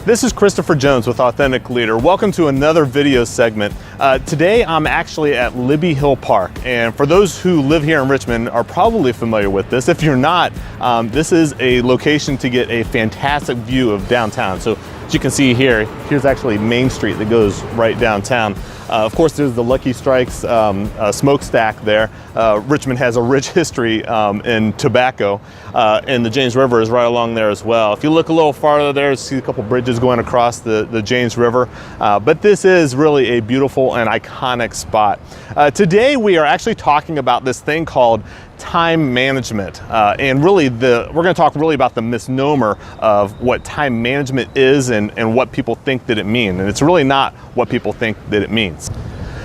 This is Christopher Jones with Authentic Leader. Welcome to another video segment. Today I'm actually at Libby Hill Park, and for those who live here in Richmond are probably familiar with this. If you're not, this is a location to get a fantastic view of downtown. So as you can see here, here's actually Main Street that goes right downtown. Of course, there's the Lucky Strikes smokestack there. Richmond has a rich history in tobacco, and the James River is right along there as well. If you look a little farther there, you see a couple bridges going across the James River. But this is really a beautiful and iconic spot. Today we are actually talking about this thing called time management, and really we're going to talk really about the misnomer of what time management is and what people think that it means, and it's really not what people think that it means.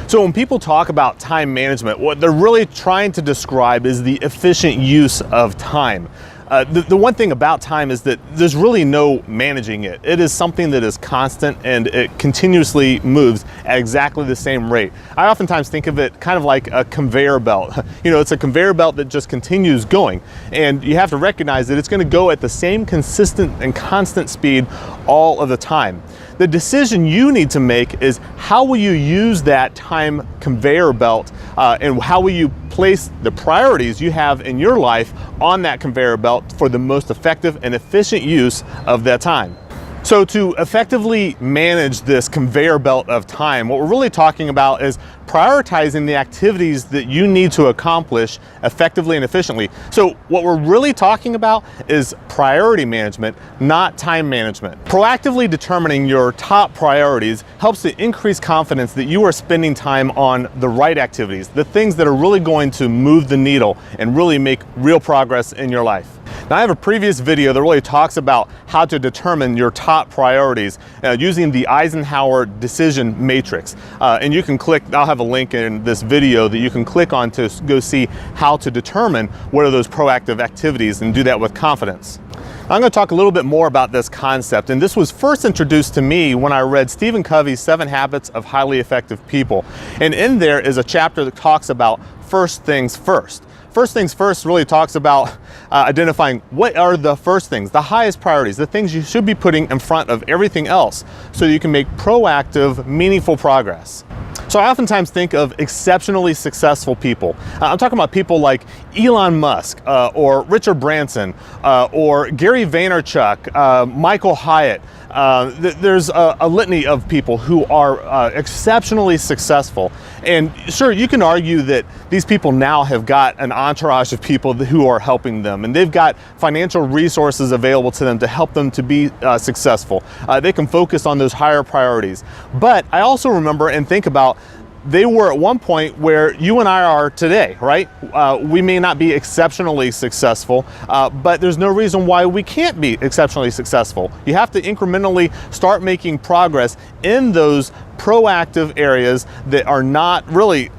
So when people talk about time management, what they're really trying to describe is the efficient use of time. The one thing about time is that there's really no managing it. It is something that is constant and it continuously moves at exactly the same rate. I oftentimes think of it kind of like a conveyor belt. You know, it's a conveyor belt that just continues going, and you have to recognize that it's going to go at the same consistent and constant speed all of the time. The decision you need to make is how will you use that time conveyor belt and how will you place the priorities you have in your life on that conveyor belt for the most effective and efficient use of that time. So to effectively manage this conveyor belt of time, what we're really talking about is prioritizing the activities that you need to accomplish effectively and efficiently. So what we're really talking about is priority management, not time management. Proactively determining your top priorities helps to increase confidence that you are spending time on the right activities, the things that are really going to move the needle and really make real progress in your life. Now, I have a previous video that really talks about how to determine your top priorities using the Eisenhower decision matrix. And you can click, I'll have a link in this video that you can click on to go see how to determine what are those proactive activities and do that with confidence. I'm going to talk a little bit more about this concept, and this was first introduced to me when I read Stephen Covey's 7 Habits of Highly Effective People. And in there is a chapter that talks about first things first. First things first really talks about identifying what are the first things, the highest priorities, the things you should be putting in front of everything else so that you can make proactive, meaningful progress. So I oftentimes think of exceptionally successful people. I'm talking about people like Elon Musk or Richard Branson or Gary Vaynerchuk, Michael Hyatt. There's a litany of people who are exceptionally successful. And sure, you can argue that these people now have got an entourage of people who are helping them, and they've got financial resources available to them to help them to be successful. They can focus on those higher priorities. But I also remember and think about they were at one point where you and I are today, right? We may not be exceptionally successful, but there's no reason why we can't be exceptionally successful. You have to incrementally start making progress in those proactive areas that are not really,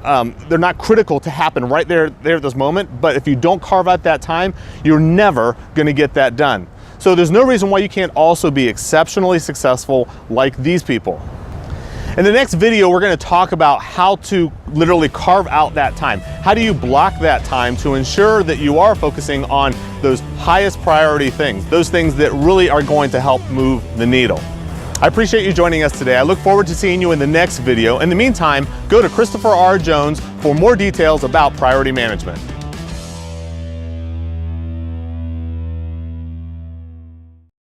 they're not critical to happen right there at this moment, but if you don't carve out that time, you're never gonna get that done. So there's no reason why you can't also be exceptionally successful like these people. In the next video, we're going to talk about how to literally carve out that time. How do you block that time to ensure that you are focusing on those highest priority things, those things that really are going to help move the needle? I appreciate you joining us today. I look forward to seeing you in the next video. In the meantime, go to Christopher R. Jones for more details about priority management.